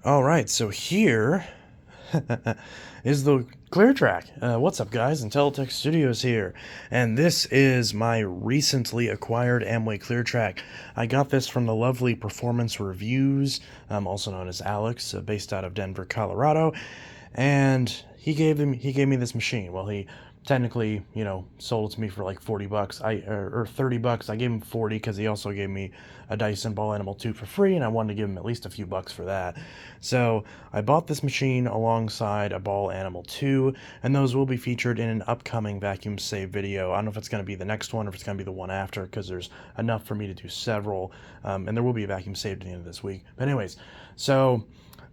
Alright, so here is the ClearTrak. What's up, guys? Intelitech Studios here. And this is my recently acquired Amway ClearTrak. I got this from the lovely Performance Reviews, also known as Alex, based out of Denver, Colorado. And he gave me this machine. Well, he technically, sold it to me for like 40 bucks. Or 30 bucks. I gave him 40 because he also gave me a Dyson Ball Animal 2 for free, and I wanted to give him at least a few bucks for that. So I bought this machine alongside a Ball Animal 2, and those will be featured in an upcoming vacuum save video. I don't know if it's going to be the next one or if it's going to be the one after, because there's enough for me to do several, and there will be a vacuum saved at the end of this week. But anyways, so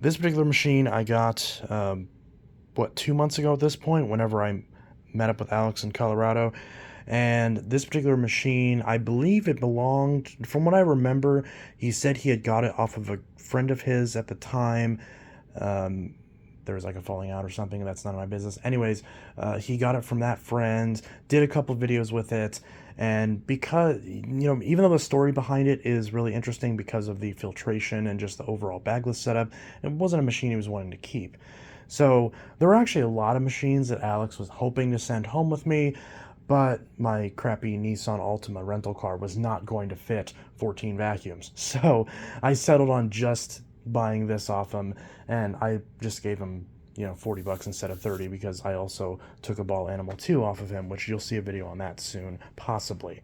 this particular machine I got 2 months ago at this point, whenever I met up with Alex in Colorado. And this particular machine, I believe it belonged, from what I remember, he said he had got it off of a friend of his at the time. There was like a falling out or something. That's none of my business. Anyways, he got it from that friend, did a couple videos with it. And because, even though the story behind it is really interesting because of the filtration and just the overall bagless setup, it wasn't a machine he was wanting to keep. So there were actually a lot of machines that Alex was hoping to send home with me, but my crappy Nissan Altima rental car was not going to fit 14 vacuums. So I settled on just buying this off him, and I just gave him 40 bucks instead of 30 because I also took a Ball Animal 2 off of him, which you'll see a video on that soon, possibly.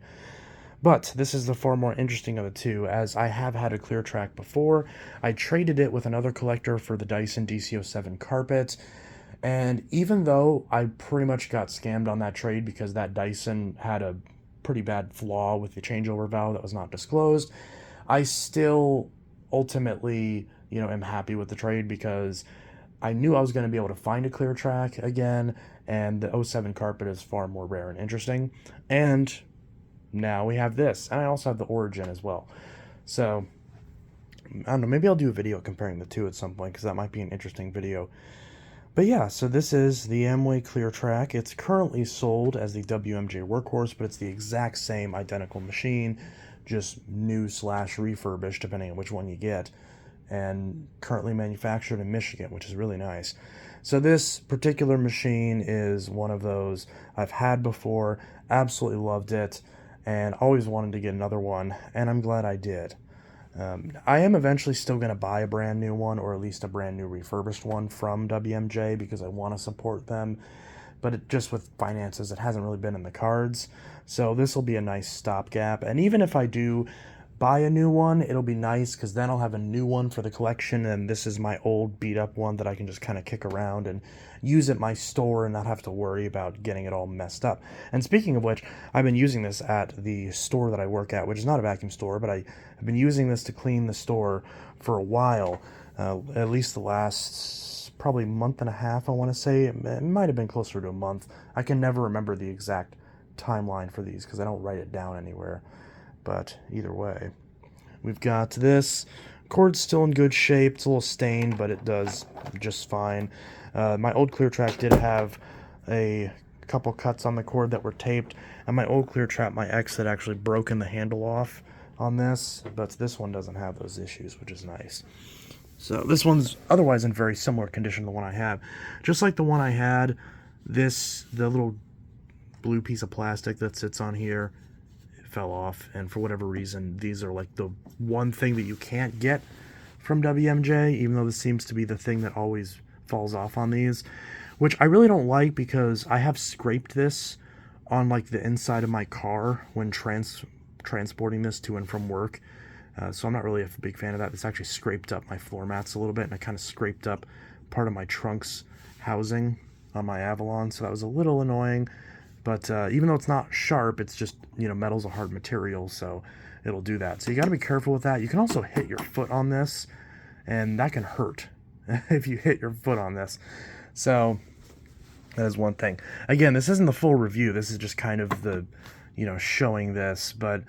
But this is the far more interesting of the two, as I have had a ClearTrak before. I traded it with another collector for the Dyson DC07 carpet, and even though I pretty much got scammed on that trade because that Dyson had a pretty bad flaw with the changeover valve that was not disclosed, I still ultimately, am happy with the trade because I knew I was going to be able to find a ClearTrak again, and the 07 carpet is far more rare and interesting. And now we have this, and I also have the Origin as well. So I don't know, maybe I'll do a video comparing the two at some point because that might be an interesting video. But yeah, so this is the Amway ClearTrak. It's currently sold as the WMJ Workhorse, but it's the exact same identical machine, just new/refurbished depending on which one you get, and currently manufactured in Michigan, which is really nice. So this particular machine is one of those I've had before, absolutely loved it, and always wanted to get another one, and I'm glad I did. I am eventually still going to buy a brand new one, or at least a brand new refurbished one from WMJ because I want to support them, but just with finances, it hasn't really been in the cards. So this will be a nice stopgap, and even if I do buy a new one, it'll be nice because then I'll have a new one for the collection, and this is my old beat up one that I can just kind of kick around and use at my store and not have to worry about getting it all messed up. And speaking of which, I've been using this at the store that I work at, which is not a vacuum store, but I've been using this to clean the store for a while, at least the last probably month and a half, I want to say. It might have been closer to a month. I can never remember the exact timeline for these because I don't write it down anywhere. But either way, we've got this. Cord's still in good shape. It's a little stained, but it does just fine. My old ClearTrak did have a couple cuts on the cord that were taped, and my old ClearTrak, my ex, had actually broken the handle off on this, but this one doesn't have those issues, which is nice. So this one's otherwise in very similar condition to the one I have. Just like the one I had, the little blue piece of plastic that sits on here fell off, and for whatever reason these are like the one thing that you can't get from WMJ, even though this seems to be the thing that always falls off on these, which I really don't like because I have scraped this on like the inside of my car when transporting this to and from work, so I'm not really a big fan of that. This actually scraped up my floor mats a little bit, and I kind of scraped up part of my trunk's housing on my Avalon, so that was a little annoying. But even though it's not sharp, it's just, metal's a hard material, so it'll do that. So you got to be careful with that. You can also hit your foot on this, and that can hurt if you hit your foot on this. So that is one thing. Again, this isn't the full review. This is just kind of the, showing this. But,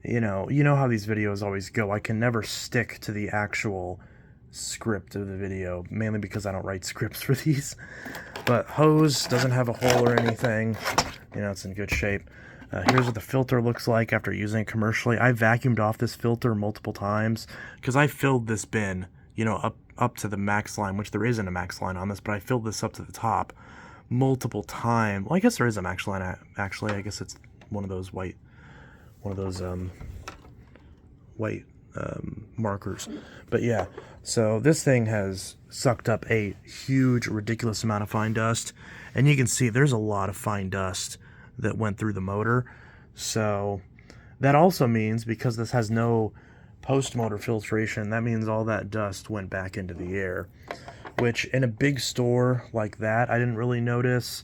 you know how these videos always go. I can never stick to the actual script of the video, mainly because I don't write scripts for these. But hose doesn't have a hole or anything. It's in good shape. Here's what the filter looks like after using it commercially. I vacuumed off this filter multiple times because I filled this bin you know, up to the max line, which there isn't a max line on this, but I filled this up to the top multiple times. Well, I guess there is a max line, actually. I guess it's one of those white markers. But yeah, so this thing has sucked up a huge, ridiculous amount of fine dust, and you can see there's a lot of fine dust that went through the motor. So that also means, because this has no post-motor filtration, that means all that dust went back into the air, which in a big store like that I didn't really notice,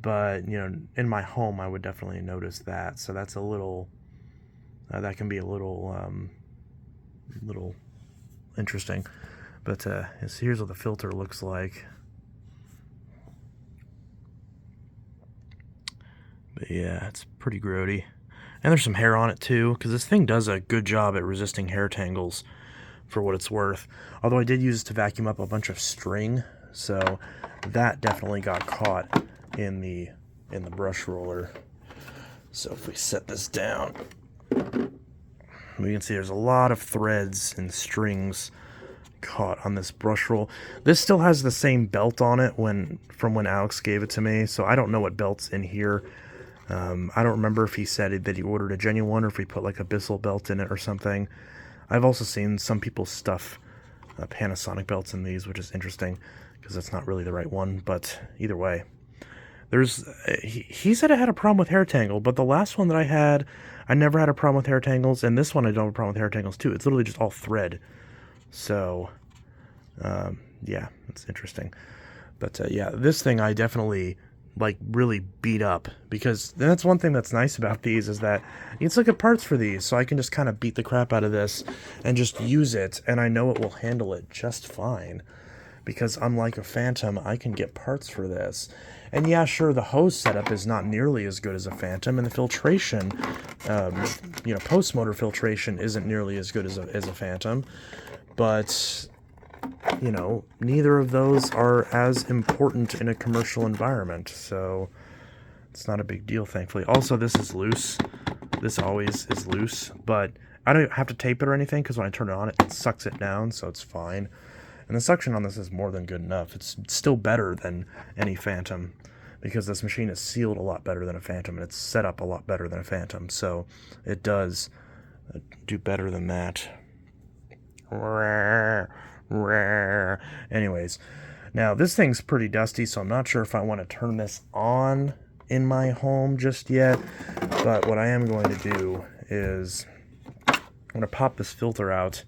but you know, in my home I would definitely notice that. So that's a little that can be a little interesting. But here's what the filter looks like. But yeah, it's pretty grody. And there's some hair on it too, because this thing does a good job at resisting hair tangles for what it's worth. Although I did use it to vacuum up a bunch of string, so that definitely got caught in the brush roller. So if we set this down, we can see there's a lot of threads and strings caught on this brush roll. This still has the same belt on it from when Alex gave it to me, so I don't know what belt's in here. I don't remember if he said that he ordered a genuine one or if he put like a Bissell belt in it or something. I've also seen some people stuff Panasonic belts in these, which is interesting because that's not really the right one, but either way. He said I had a problem with hair tangle, but the last one that I had, I never had a problem with hair tangles, and this one I don't have a problem with hair tangles too. It's literally just all thread. So, yeah, it's interesting. But yeah, this thing I definitely like really beat up, because that's one thing that's nice about these is that you can look at parts for these, so I can just kind of beat the crap out of this and just use it, and I know it will handle it just fine, because unlike a Phantom, I can get parts for this. And yeah, sure, the hose setup is not nearly as good as a Phantom, and the filtration, you know, post-motor filtration isn't nearly as good as a Phantom, but you know, neither of those are as important in a commercial environment, so it's not a big deal, thankfully. Also, this is loose. This always is loose, but I don't have to tape it or anything, because when I turn it on, it sucks it down, so it's fine. And the suction on this is more than good enough. It's still better than any Phantom, because this machine is sealed a lot better than a Phantom, and it's set up a lot better than a Phantom, so it does do better than that. Anyways, now this thing's pretty dusty, so I'm not sure if I want to turn this on in my home just yet, but what I am going to do is I'm going to pop this filter out,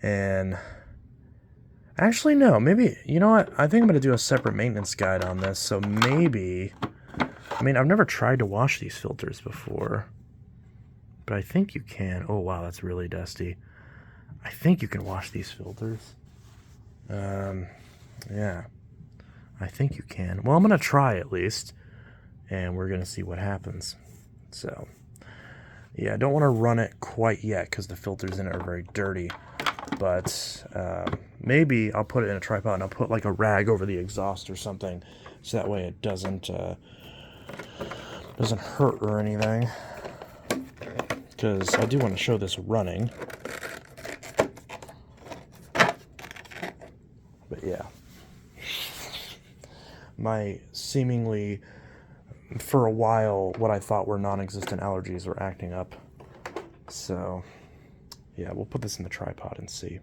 and actually no, maybe, you know what, I think I'm going to do a separate maintenance guide on this, so maybe, I mean, I've never tried to wash these filters before, but I think you can. Oh wow, that's really dusty. I think you can wash these filters. Yeah, I think you can. Well, I'm going to try at least, and we're going to see what happens. So, yeah, I don't want to run it quite yet because the filters in it are very dirty, but maybe I'll put it in a tripod and I'll put like a rag over the exhaust or something, so that way it doesn't hurt or anything, because I do want to show this running. But yeah, my seemingly, for a while, what I thought were non-existent allergies were acting up. So yeah, we'll put this in the tripod and see.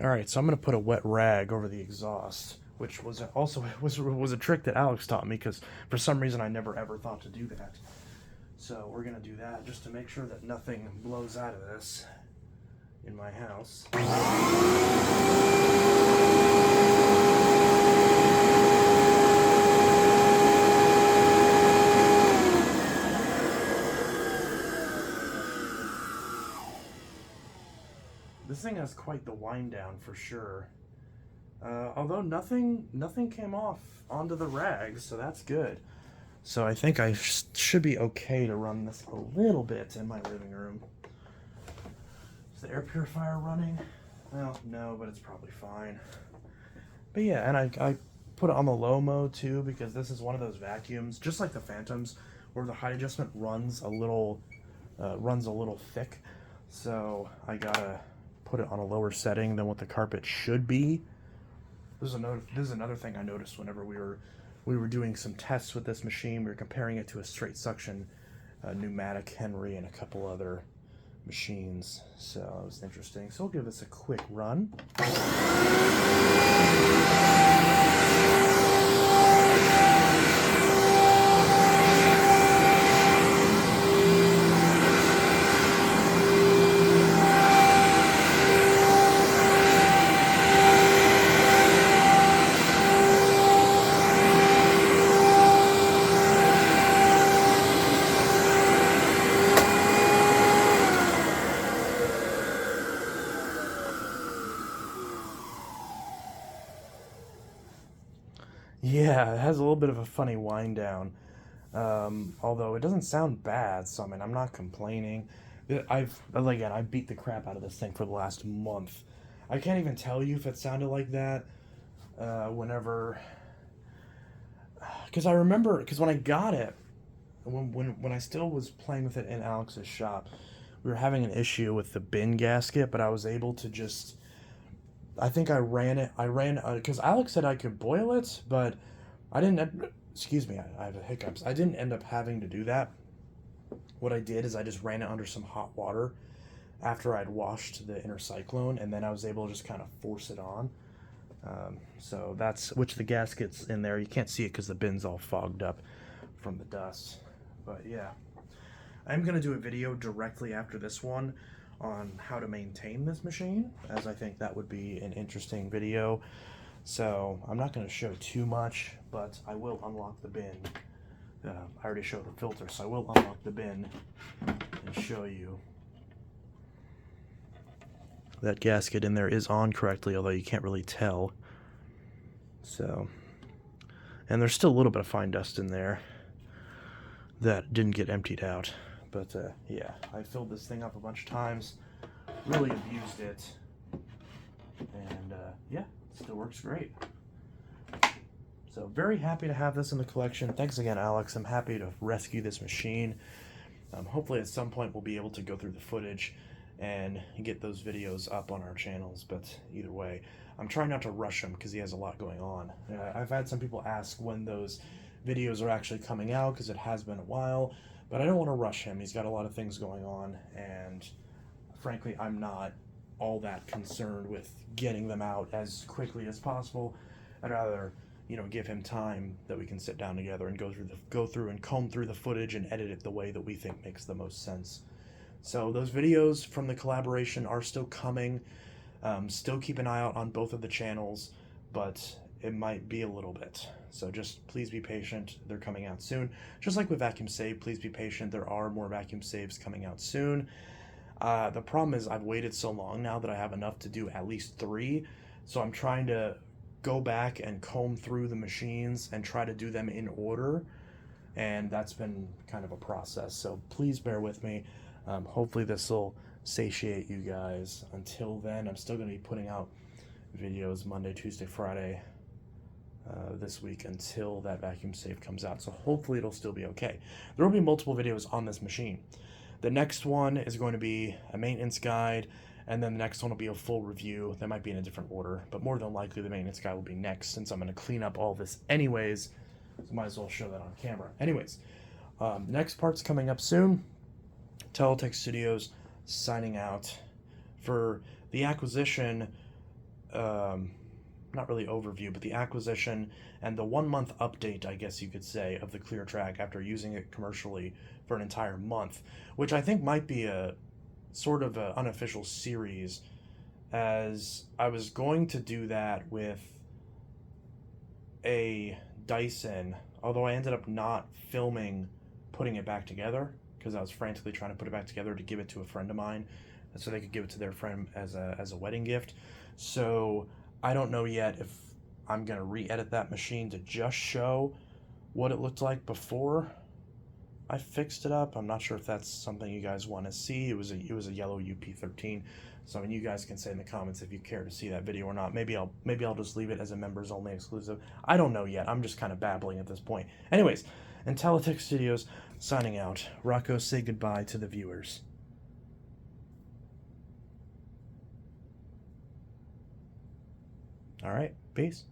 Alright, so I'm going to put a wet rag over the exhaust, which was also was a trick that Alex taught me, because for some reason I never ever thought to do that. So we're going to do that just to make sure that nothing blows out of this in my house. This thing has quite the wind down for sure. Although nothing came off onto the rags, so that's good. So I think I should be okay to run this a little bit in my living room. Is the air purifier running? Well, no, but it's probably fine. But yeah, and I put it on the low mode too, because this is one of those vacuums, just like the Phantoms, where the height adjustment runs a little thick. So I gotta put it on a lower setting than what the carpet should be. This is another thing I noticed whenever we were doing some tests with this machine. We were comparing it to a straight suction pneumatic Henry and a couple other machines. So it was interesting. So we'll give this a quick run. Yeah, it has a little bit of a funny wind down, although it doesn't sound bad. So I mean, I'm not complaining. I beat the crap out of this thing for the last month. I can't even tell you if it sounded like that whenever, because I remember because when I got it, when I still was playing with it in Alex's shop, we were having an issue with the bin gasket, but I was able to just I think I ran it. I ran because Alex said I could boil it, but I didn't. Excuse me, I have hiccups. I didn't end up having to do that. What I did is I just ran it under some hot water after I'd washed the inner cyclone, and then I was able to just kind of force it on. So that's which the gasket's in there. You can't see it because the bin's all fogged up from the dust. But yeah, I'm gonna do a video directly after this one on how to maintain this machine, as I think that would be an interesting video. So I'm not going to show too much, but I will unlock the bin. I already showed the filter, so I will unlock the bin and show you. That gasket in there is on correctly, although you can't really tell. So, and there's still a little bit of fine dust in there that didn't get emptied out. But yeah, I filled this thing up a bunch of times, really abused it, and yeah, it still works great. So very happy to have this in the collection. Thanks again, Alex. I'm happy to rescue this machine. Hopefully at some point we'll be able to go through the footage and get those videos up on our channels, but either way, I'm trying not to rush him because he has a lot going on. I've had some people ask when those videos are actually coming out because it has been a while. But I don't want to rush him. He's got a lot of things going on, and frankly, I'm not all that concerned with getting them out as quickly as possible. I'd rather, give him time that we can sit down together and go through and comb through the footage and edit it the way that we think makes the most sense. So those videos from the collaboration are still coming. Still keep an eye out on both of the channels, but it might be a little bit. So just please be patient. They're coming out soon. Just like with Vacuum Save, please be patient. There are more Vacuum Saves coming out soon. The problem is I've waited so long now that I have enough to do at least 3. So I'm trying to go back and comb through the machines and try to do them in order. And that's been kind of a process. So please bear with me. Hopefully this will satiate you guys. Until then, I'm still going to be putting out videos Monday, Tuesday, Friday this week until that Vacuum Save comes out. So hopefully it'll still be okay. There will be multiple videos on this machine. The next one is going to be a maintenance guide, and then the next one will be a full review. That might be in a different order, but more than likely the maintenance guide will be next, since I'm going to clean up all this anyways, so might as well show that on camera. Anyways, the next part's coming up soon. Teletech Studios signing out. For the acquisition, not really overview, but the acquisition and the 1-month update, I guess you could say, of the ClearTrak after using it commercially for an entire month, which I think might be a sort of an unofficial series, as I was going to do that with a Dyson, although I ended up not filming putting it back together because I was frantically trying to put it back together to give it to a friend of mine so they could give it to their friend as a wedding gift. So I don't know yet if I'm going to re-edit that machine to just show what it looked like before I fixed it up. I'm not sure if that's something you guys want to see. It was a yellow UP13. So I mean, you guys can say in the comments if you care to see that video or not. Maybe I'll just leave it as a members only exclusive. I don't know yet. I'm just kind of babbling at this point. Anyways, Teletech Studios signing out. Rocco, say goodbye to the viewers. All right, peace.